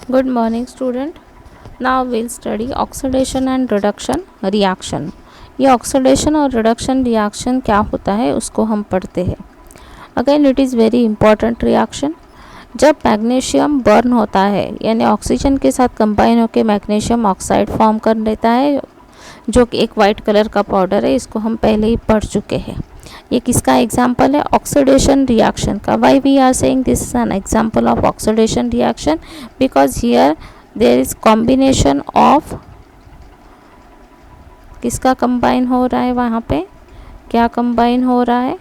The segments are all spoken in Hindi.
Good morning student. Now we'll study oxidation and reduction reaction. ये ऑक्सीडेशन और रिडक्शन रिएक्शन क्या होता है उसको हम पढ़ते हैं. Again it is very important reaction. जब मैग्नीशियम बर्न होता है यानी ऑक्सीजन के साथ कंबाइन होकर मैग्नीशियम ऑक्साइड फॉर्म कर लेता है जो कि एक वाइट कलर का पाउडर है. इसको हम पहले ही पढ़ चुके हैं. ये किसका एग्जाम्पल है? ऑक्सीडेशन रिएक्शन का. Why we are saying this is an example of oxidation reaction because here there is combination of किसका कंबाइन हो रहा है. वहाँ पे क्या कंबाइन हो रहा है?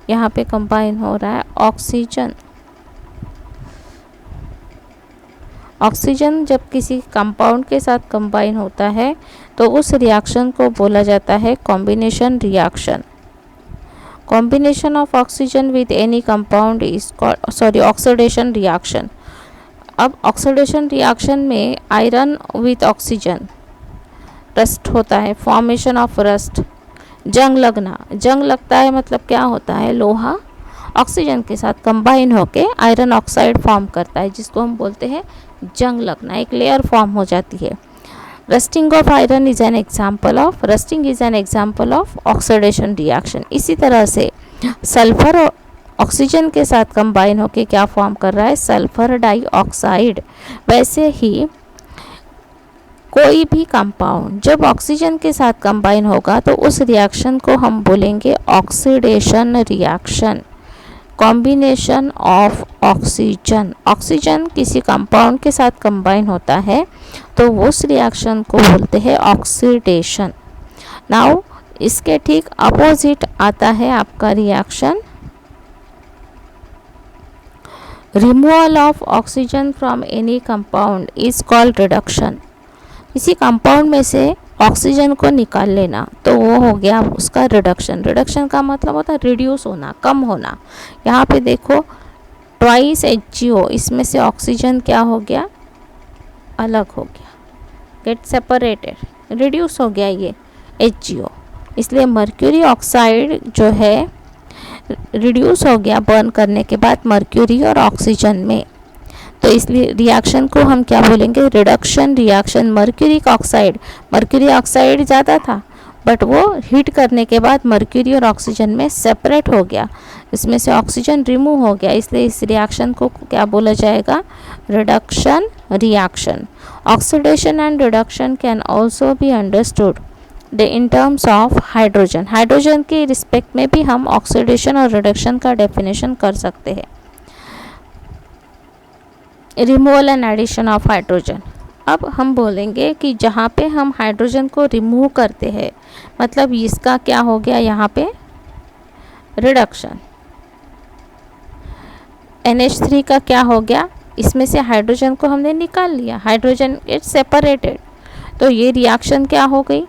यहाँ पे कंबाइन हो रहा है ऑक्सीजन. ऑक्सीजन जब किसी कंपाउंड के साथ कंबाइन होता है तो उस रिएक्शन को बोला जाता है combination reaction. Combination of oxygen with any compound is called oxidation reaction. अब ऑक्सीडेशन रिएक्शन में आयरन विद ऑक्सीजन रस्ट होता है, फॉर्मेशन ऑफ रस्ट. जंग लगना, जंग लगता है मतलब क्या होता है? लोहा ऑक्सीजन के साथ कंबाइन होके आयरन ऑक्साइड फॉर्म करता है जिसको हम बोलते हैं जंग लगना. एक लेयर फॉर्म हो जाती है. Rusting of iron is an example of oxidation reaction. इसी तरह से सल्फर ऑक्सीजन के साथ कंबाइन होके क्या फॉर्म कर रहा है? Sulphur dioxide. वैसे ही कोई भी कंपाउंड जब ऑक्सीजन के साथ कंबाइन होगा तो उस रिएक्शन को हम बोलेंगे oxidation reaction. Combination of oxygen. Oxygen किसी कंपाउंड के साथ कंबाइन होता है तो उस रिएक्शन को बोलते हैं ऑक्सीडेशन. नाउ इसके ठीक अपोजिट आता है आपका reaction removal of oxygen from any compound is called reduction. किसी कंपाउंड में से ऑक्सीजन को निकाल लेना तो वो हो गया उसका रिडक्शन. रिडक्शन का मतलब होता है रिड्यूस होना, कम होना. यहाँ पे देखो ट्वाइस HgO, इसमें से ऑक्सीजन क्या हो गया? अलग हो गया, गेट सेपरेटेड, रिड्यूस हो गया ये HgO. इसलिए मर्क्यूरी ऑक्साइड जो है रिड्यूस हो गया बर्न करने के बाद मर्क्यूरी और ऑक्सीजन में. तो इसलिए रिएक्शन को हम क्या बोलेंगे? Reduction reaction. मर्क्यूरी ऑक्साइड ज़्यादा था बट वो हीट करने के बाद मर्क्यूरी और ऑक्सीजन में सेपरेट हो गया, इसमें से ऑक्सीजन रिमूव हो गया. इसलिए इस रिएक्शन को क्या बोला जाएगा? Reduction reaction. Oxidation and reduction can also be understood in terms of hydrogen. Hydrogen के रिस्पेक्ट में भी हम ऑक्सीडेशन और रिडक्शन का डेफिनेशन कर सकते हैं. Removal and addition of hydrogen. अब हम बोलेंगे कि जहाँ पे हम हाइड्रोजन को रिमूव करते हैं मतलब इसका क्या हो गया? यहाँ पे रिडक्शन. NH3 का क्या हो गया? इसमें से हाइड्रोजन को हमने निकाल लिया, हाइड्रोजन इट्स सेपरेटेड. तो ये रिएक्शन क्या हो गई?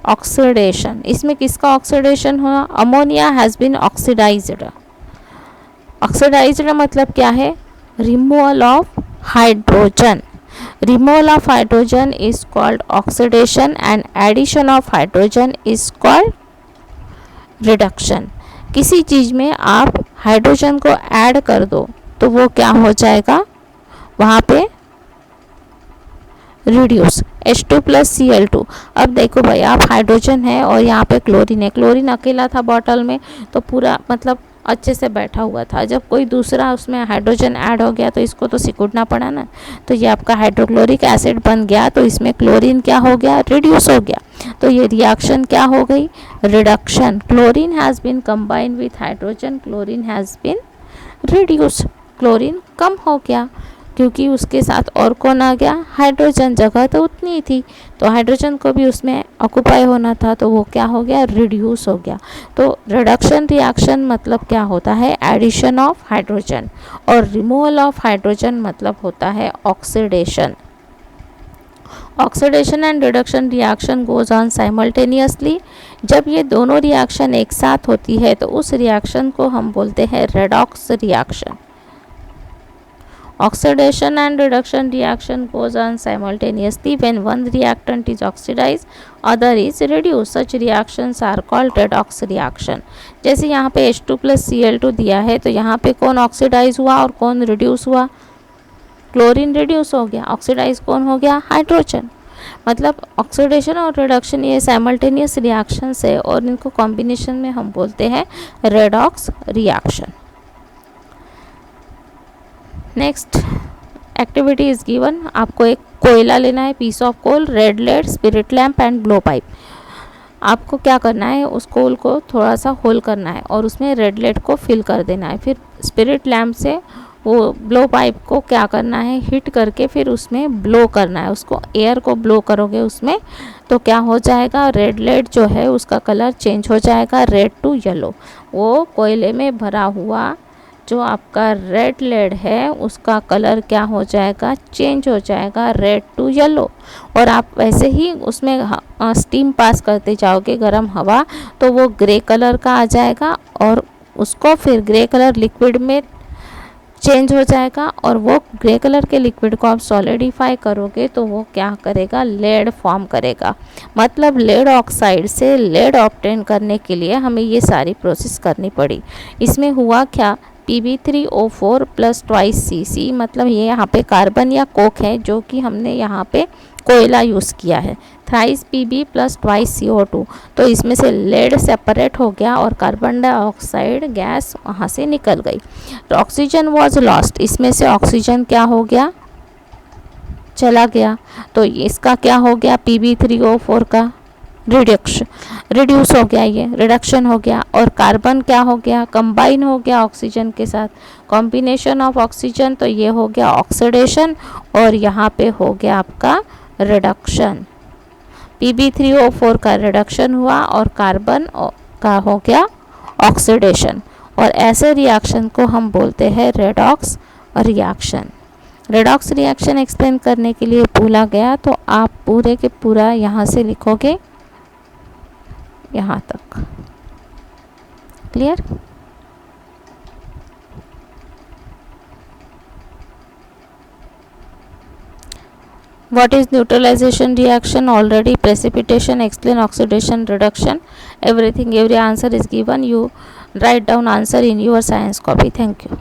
ऑक्सीडेशन. इसमें किसका ऑक्सीडेशन हुआ? Ammonia has been oxidised. Oxidised मतलब क्या है? Removal of hydrogen. Removal of hydrogen is called oxidation and addition of hydrogen is called reduction. किसी चीज़ में आप हाइड्रोजन को ऐड कर दो तो वो क्या हो जाएगा? वहाँ पे रिड्यूस H2 + Cl2. अब देखो भाई आप हाइड्रोजन है और यहाँ पे क्लोरीन है. क्लोरीन अकेला था बॉटल में तो पूरा मतलब अच्छे से बैठा हुआ था. जब कोई दूसरा उसमें हाइड्रोजन ऐड हो गया तो इसको तो सिकुड़ना पड़ा ना. तो ये आपका हाइड्रोक्लोरिक एसिड बन गया तो इसमें क्लोरीन क्या हो गया? रिड्यूस हो गया. तो ये रिएक्शन क्या हो गई? Reduction. Chlorine has been combined with hydrogen, chlorine has been reduce. Chlorine कम हो गया क्योंकि उसके साथ और कौन आ गया? हाइड्रोजन. जगह तो उतनी ही थी तो हाइड्रोजन को भी उसमें ऑक्यूपाई होना था तो वो क्या हो गया? रिड्यूस हो गया. तो रिडक्शन रिएक्शन मतलब क्या होता है? Addition of hydrogen. और रिमूवल ऑफ हाइड्रोजन मतलब होता है oxidation. Oxidation and reduction reaction goes on simultaneously. जब ये दोनों रिएक्शन एक साथ होती है तो उस रिएक्शन को हम बोलते हैं redox reaction. Oxidation and reduction reaction goes on simultaneously when one reactant is oxidized, other is reduced. Such reactions are called redox reaction. जैसे यहाँ पे H2 + Cl2 दिया है तो यहाँ पे कौन ऑक्सीडाइज हुआ और कौन रिड्यूस हुआ? क्लोरीन रिड्यूस हो गया, ऑक्सीडाइज कौन हो गया, हाइड्रोजन। मतलब ऑक्सीडेशन और रिडक्शन ये साइमल्टेनियस रिएक्शंस है और इनको कॉम्बिनेशन में हम बोलते हैं redox reaction. Next activity is given, आपको एक कोयला लेना है, piece of coal, red lead, spirit lamp and blow pipe. आपको क्या करना है, उस कोल को थोड़ा सा होल करना है और उसमें रेड लेड को फिल कर देना है। फिर स्पिरिट लैम्प से वो ब्लो पाइप को क्या करना है, हिट करके फिर उसमें ब्लो करना है, उसको एयर को ब्लो करोगे उसमें तो क्या हो जाएगा, रेड लेड जो है उसका कलर चेंज हो जाएगा रेड टू येलो। वो कोयले में भरा हुआ जो आपका रेड लेड है उसका कलर क्या हो जाएगा, चेंज हो जाएगा रेड टू येलो। और आप वैसे ही उसमें स्टीम पास करते जाओगे गर्म हवा तो वो ग्रे कलर का आ जाएगा और उसको फिर ग्रे कलर लिक्विड में चेंज हो जाएगा और वो ग्रे कलर के लिक्विड को आप सॉलिडिफाई करोगे तो वो क्या करेगा, लेड फॉर्म करेगा। मतलब लेड ऑक्साइड से लेड ऑब्टेन करने के लिए हमें ये सारी प्रोसेस करनी पड़ी। इसमें हुआ क्या, Pb3O4 प्लस ट्वाइस Cc, मतलब ये यहाँ पे कार्बन या कोक है जो कि हमने यहाँ पे कोयला यूज़ किया है, thrice Pb plus twice CO2। तो इसमें से लेड सेपरेट हो गया और कार्बन डाइऑक्साइड गैस वहाँ से निकल गई। तो ऑक्सीजन वॉज लॉस्ट, इसमें से ऑक्सीजन क्या हो गया, चला गया। तो इसका क्या हो गया, Pb3O4 का रिड्यूस हो गया, ये रिडक्शन हो गया। और कार्बन क्या हो गया, कंबाइन हो गया ऑक्सीजन के साथ, कॉम्बिनेशन ऑफ ऑक्सीजन, तो ये हो गया ऑक्सीडेशन और यहाँ पे हो गया आपका रिडक्शन। Pb3O4 का रिडक्शन हुआ और कार्बन का हो गया ऑक्सीडेशन। और ऐसे रिएक्शन को हम बोलते हैं redox reaction. Redox reaction explain करने के लिए भूला गया तो आप पूरे के पूरा यहाँ से लिखोगे यहाँ तक। Clear? What is neutralization reaction? Already precipitation, explain oxidation, reduction, everything, every answer is given. You write down answer in your science copy. Thank you.